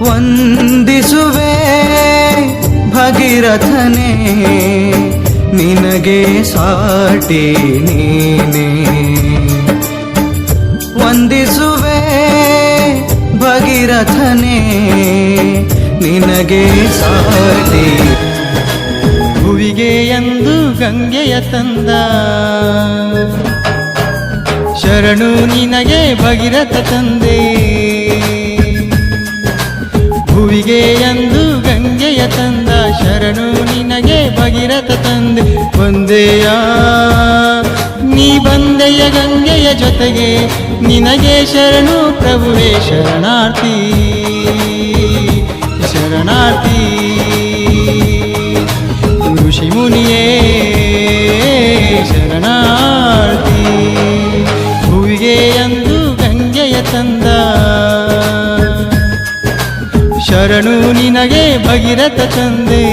ವಂದಿಸುವೆ ಭಗೀರಥನೇ, ನಿನಗೆ ಸಾಟಿ ನೀನೇ. ವಂದಿಸುವೆ ಭಗೀರಥನೇ, ನಿನಗೆ ಸಾಟಿ. ಭುವಿಗೆ ಎಂದು ಗಂಗೆಯ ತಂದ, ಶರಣು ನಿನಗೆ ಭಗೀರಥ ತಂದೆ. ಭುವಿಗೆ ಎಂದು ಗಂಗೆಯ ತಂದ, ಶರಣು ನಿನಗೆ ಭಗೀರಥ ತಂದೆ. ಬಂದೆಯ ನೀ ಬಂದೆಯ ಗಂಗೆಯ ಜೊತೆಗೆ, ನಿನಗೆ ಶರಣು ಪ್ರಭುವೇ ಶರಣಾರ್ಥಿ ಶರಣಾರ್ಥಿ. ಋಷಿ ಮುನಿಯೇ ಶರಣಾರ್ಥಿ. ಭುವಿಗೆ ಎಂದು ಗಂಗೆಯ ತಂದ, ಶರಣು ನಿನಗೆ ಭಗೀರಥ ತಂದೆ.